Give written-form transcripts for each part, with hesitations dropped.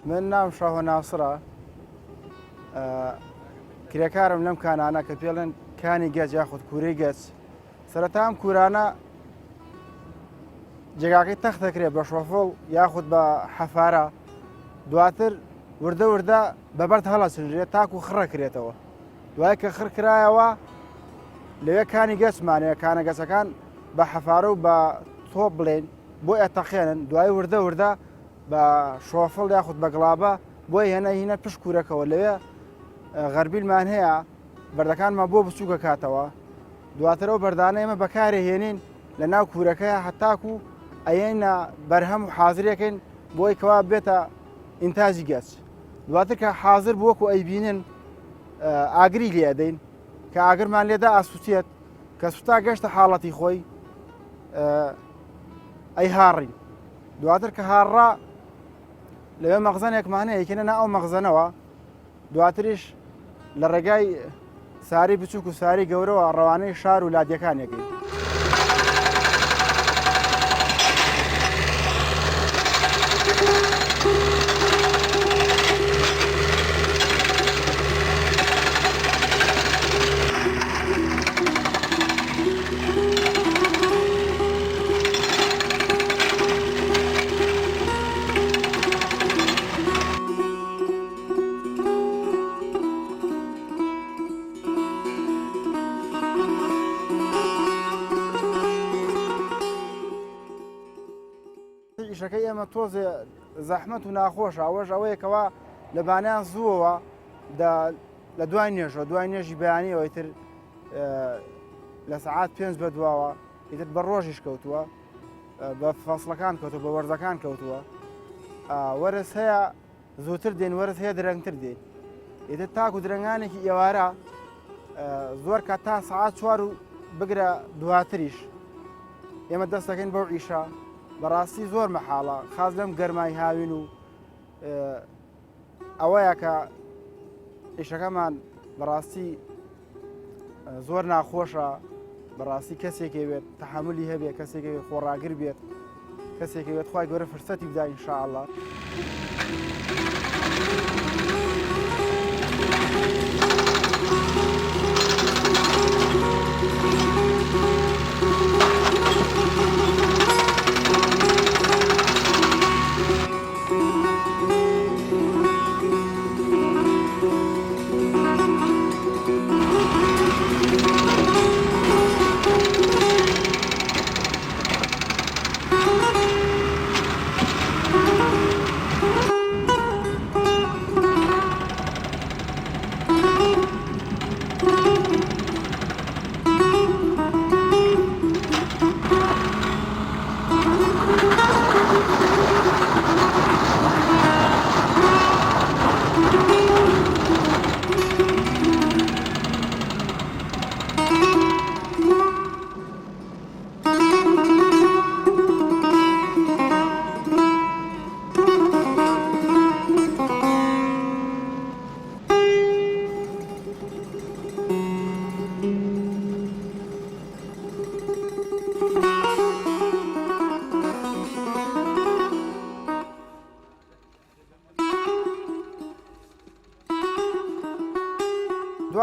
من نام شاه ناصرة کرێکارم لەم کانانە کە پێڵێن کانی گەج یاخود کوورەی گەج سەرەتام کوورانە جێگاکەی تەخت دەکرێت بە شۆفڵ یاخود بە حەفارە دواتر وردە وردە بەبەرد هەڵەچنرێت تاکو خڕەکرێتەوە دوای کە خڕکرایەوە لەوێ کانی گەچمانەیە کانە گەچەکان بە حەفارە و بە تۆپ بڵێن بۆ ئەتەقێنن دوای وردە وردە بە شۆفڵ یاخود بە گڵابە بۆی هێنە هینە پشت کوورەکەەوە لەوێ غەربیلمان هەیە بەردەکانمان بۆ بچووکە کاتەوە دواترەوە بەردانە ئێمە بەکارێ هێنین لە ناو کوورەکەیە هەتاکو ئەیەنە بەرهەم و حازرێکن بۆی کەوا بێتە ئینتاجی گەچ دواتر کە حازر بووەکو ئەیبینن ئاگری لێ دەین کە ئاگرمان لێدا ئاسووتێت کە سوتا گەشتە حاڵەتی خۆی ئەی هاڕین دواتر کە هاڕا لەوێ مەغزەنێکمانە یەکێنە نا ئەو مەغزەنەوە دواتریش لە ڕێگای ساری بچووک و ساری گەورەوە ڕەوانەی شار و لادیەکانێکی ئیشەکەی ئێمە تۆزێ زەحمەت و ناخۆش ئەوەش ئەوەیەکەوە لە بانیان زووەوە لە دوای نوێژەوە دوای نوێژی بەیانیەوە ئیتر لە سەعات 5 بە دواوە ئیتر بە ڕۆژیش کەوتووە بە فەسڵەکان کەوتووە بە وەرزەکان کەوتووە وەرز هەیە زووتر دێن وەرز هەیە درەنگتر دێن ئیتر تاکو درەنگانێکی ئێوارە زۆر کە تا سەعات 4 و بگرە دواتریش ئێمە دەست دەکەین بەو ئیشە بەڕاستی زۆر مەحاڵە خاز لەم گەرمای هاوین و ئەوەیە کە ئیشەکەمان بەڕاستی زۆر ناخۆشە بەڕاستی کەسێکی بێت تەحملی هەبێت کەسێکی خۆڕاگر بێت کەسێکی بێت خوای گەورە فرسەتی بدا ئینشاءالله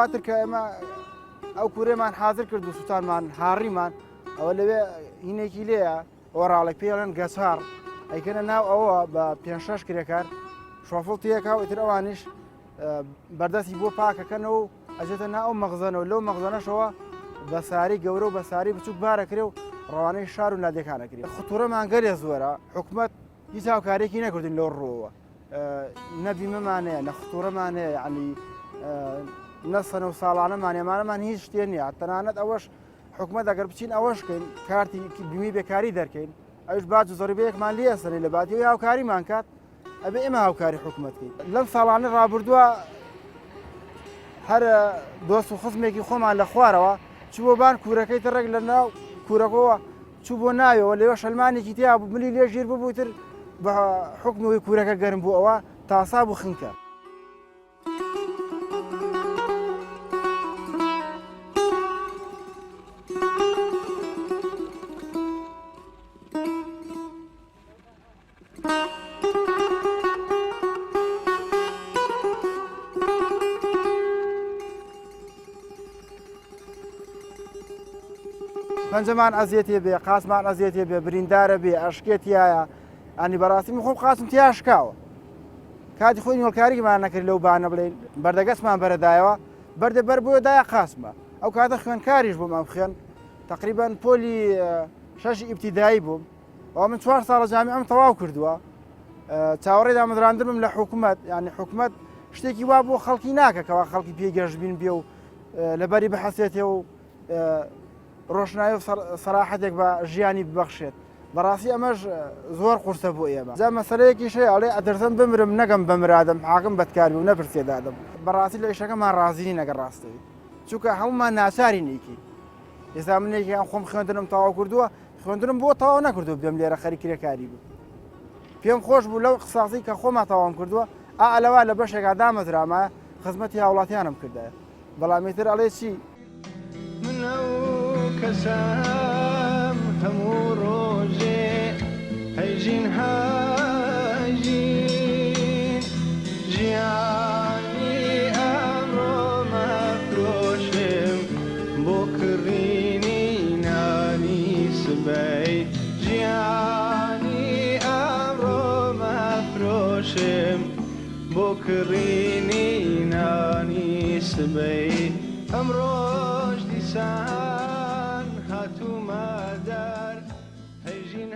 دواتر کە ئێمە ئەو کوورێمان حازر کرد و سوتانمان هاڕیمان ئەوە لەوێ هینێکی لێیە ئۆڕاڵێک پێڵێن گەچار ئەیکەنە ناو ئەوە بە 5-6 کرێکار شۆفڵ تێکا و ئیتر ئەوانیش بەردەستی بۆ پاکەکەنەوە و ئەجێتە نا ئەو مەغزەنەوە لەو مەغزەنەشەوە بە ساری گەورە و بە ساری بچووک بارەکرێ و ڕەوانەی شار و لادەکانەکرێت خەتوورەمان گەلێ زۆرە حکوومەت هیچ هاوکارێکی نەکردین لەو ڕۆوە نەبیمەمانەیە نە خەتوورەمانەیە یعنی نەسەنە و ساڵانەمان ئێمانەمان هیچ شتێ نییە تەنانەت ئەوەش حکوومەت ئەگەر بچین ئەوەشکەین کارتی بیمی بێکاری دەرکەین ئەوش باج و زۆریبەیەکمان لێسەنی لە بادی و هاوکاریمان کات ئەبێ ئێمە هاوکاری حکوومەتکەین لەم ساڵانە ڕابردووە هەر دۆست و خزمێکی خۆمان لە خوارەوە چوو بۆ بان کوورەکەی تڕێک لە ناو کوورەکەەوە چوو بۆ ناوێەوە لێوە شەلمانێکی تیا بوو ملی لێ ژیر ببووتر بە حکمەوەی کوورەکە گەرم بوو ئەوە تاسا بوو خنکە پەنجەمان ئەزیێتێ بێ قاسمان ئەزیێتێ بێ بریندارە بێ ئەشکێتیایە ئەنی بەڕاستی خۆم قاسم تیا شکاوە کاتی خۆی نیۆڵکاریمان نەکرد لەو بانە بڵێن بەردەگەسمان بەرەدایەوە بەردە بەر بۆ دایە قاسمە ئەو کاتە خوێنکاریش بووم ئەم خوێن تقریبان پۆلی شەشی ئیبتیدایی بووم ئەو من 4 ساڵە جامی ئەم تەواو کردووە چاوەڕێدا مدراندرم لە حکوومەت یعنی حکوومەت شتێکی وا بۆ خەڵکی ناکەکەەوە خەڵکی پێگەشتبین بێ و لەبەری بەحەسێتێ و ڕۆشنایی و سەراحەتێک بە ژیانی ببەخشێت بەڕاستی ئەمەش زۆر قورسە بۆ ئێمە جا مەسەلەیەکی شەیە ئەڵێ ئەدەرسم بمرم نەگەم بەمرادم حاکم بەدکاری و نەپرسێدادم بەڕاستی لە ئیشەکەمان ڕازیی نەگە ڕاستەوی چونکە هەمومان ناچاری نیکی ئێستا منێکیان خۆم خوێندنم تەواو کردووە خوێندنم بۆ تەواو نەکردو بێم لێرە خەریکرێکاری بوو پێم خۆش بوو لەو قساسی کە خۆمان تەواوم کردووە ئەلەوە لە بەشێکا دامەزرامە خزمەتی هاوڵاتیانم کردایە بەڵامێتر ئەڵێ چی من ئەو کەسام هەموو ڕۆژێ هەیژین هەیژین ژیانی ئەمڕۆ مەفرۆشم بۆ کڕینی نانی سبەی ژیانی ئەمڕۆ مەفرۆشم بۆ کڕینی نانی سبەی ئەمڕۆژ دیسان هاتوومە دەر هەیژین